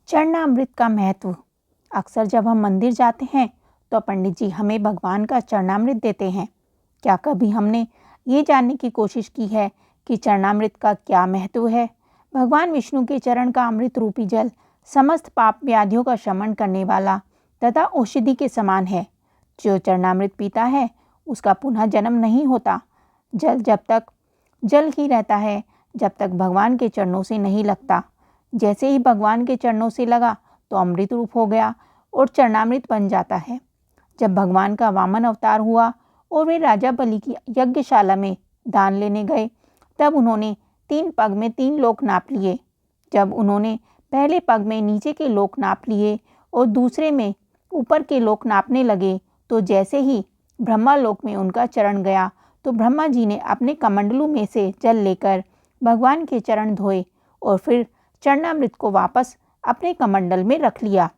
चरणामृत का महत्व। अक्सर जब हम मंदिर जाते हैं तो पंडित जी हमें भगवान का चरणामृत देते हैं। क्या कभी हमने ये जानने की कोशिश की है कि चरणामृत का क्या महत्व है? भगवान विष्णु के चरण का अमृत रूपी जल समस्त पाप व्याधियों का शमन करने वाला तथा औषधि के समान है। जो चरणामृत पीता है उसका पुनः जन्म नहीं होता। जल जब तक जल ही रहता है जब तक भगवान के चरणों से नहीं लगता। जैसे ही भगवान के चरणों से लगा तो अमृत रूप हो गया और चरणामृत बन जाता है। जब भगवान का वामन अवतार हुआ और वे राजा बलि की यज्ञशाला में दान लेने गए, तब उन्होंने 3 पग में 3 लोक नाप लिए। जब उन्होंने पहले पग में नीचे के लोक नाप लिए और दूसरे में ऊपर के लोक नापने लगे, तो जैसे ही ब्रह्मा लोक में उनका चरण गया तो ब्रह्मा जी ने अपने कमंडलू में से जल लेकर भगवान के चरण धोए और फिर चरणामृत को वापस अपने कमंडल में रख लिया।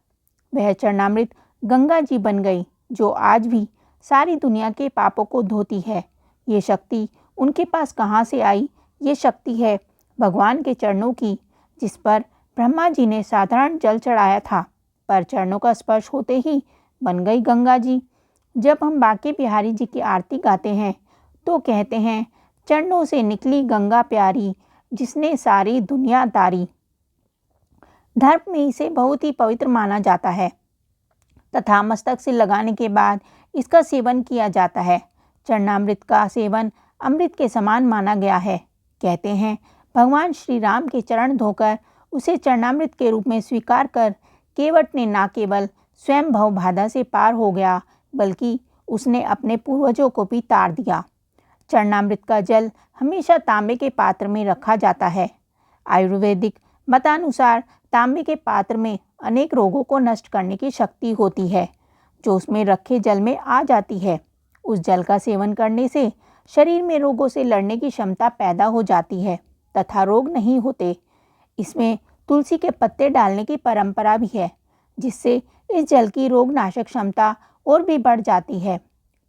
वह चरणामृत गंगा जी बन गई, जो आज भी सारी दुनिया के पापों को धोती है। ये शक्ति उनके पास कहाँ से आई? ये शक्ति है भगवान के चरणों की, जिस पर ब्रह्मा जी ने साधारण जल चढ़ाया था, पर चरणों का स्पर्श होते ही बन गई गंगा जी। जब हम बांके बिहारी जी की आरती गाते हैं तो कहते हैं, चरणों से निकली गंगा प्यारी, जिसने सारी दुनिया तारी। धर्म में इसे बहुत ही पवित्र माना जाता है तथा मस्तक से लगाने के बाद इसका सेवन किया जाता है। चरणामृत का सेवन अमृत के समान माना गया है। कहते हैं भगवान श्री राम के चरण धोकर उसे चरणामृत के रूप में स्वीकार कर केवट ने न केवल स्वयं भव बाधा से पार हो गया, बल्कि उसने अपने पूर्वजों को भी तार दिया। चरणामृत का जल हमेशा तांबे के पात्र में रखा जाता है। आयुर्वेदिक मतानुसार तांबे के पात्र में अनेक रोगों को नष्ट करने की शक्ति होती है, जो उसमें रखे जल में आ जाती है। उस जल का सेवन करने से शरीर में रोगों से लड़ने की क्षमता पैदा हो जाती है तथा रोग नहीं होते। इसमें तुलसी के पत्ते डालने की परंपरा भी है, जिससे इस जल की रोगनाशक क्षमता और भी बढ़ जाती है।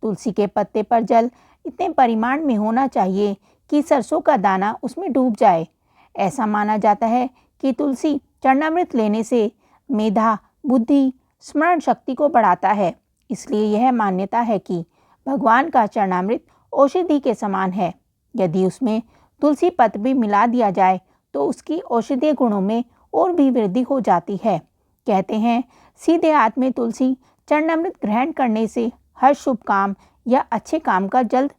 तुलसी के पत्ते पर जल इतने परिमाण में होना चाहिए कि सरसों का दाना उसमें डूब जाए। ऐसा माना जाता है कि तुलसी चरणामृत लेने से मेधा, बुद्धि, स्मरण शक्ति को बढ़ाता है। इसलिए यह मान्यता है कि भगवान का चरणामृत औषधि के समान है। यदि उसमें तुलसी पत्र भी मिला दिया जाए तो उसकी औषधीय गुणों में और भी वृद्धि हो जाती है। कहते हैं सीधे हाथ में तुलसी चरणामृत ग्रहण करने से हर शुभ काम या अच्छे काम का जल्द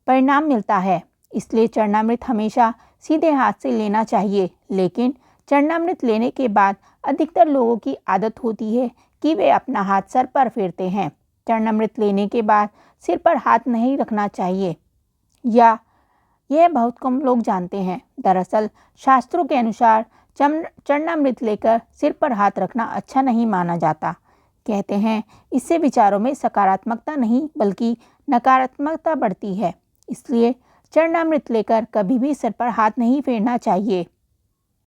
परिणाम मिलता है। इसलिए चरणामृत हमेशा सीधे हाथ से लेना चाहिए। लेकिन चरणामृत लेने के बाद अधिकतर लोगों की आदत होती है कि वे अपना हाथ सर पर फेरते हैं। चरणामृत लेने के बाद सिर पर हाथ नहीं रखना चाहिए, या यह बहुत कम लोग जानते हैं। दरअसल शास्त्रों के अनुसार चरणामृत लेकर सिर पर हाथ रखना अच्छा नहीं माना जाता। कहते हैं इससे विचारों में सकारात्मकता नहीं बल्कि नकारात्मकता बढ़ती है। इसलिए चरणामृत लेकर कभी भी सिर पर हाथ नहीं फेरना चाहिए।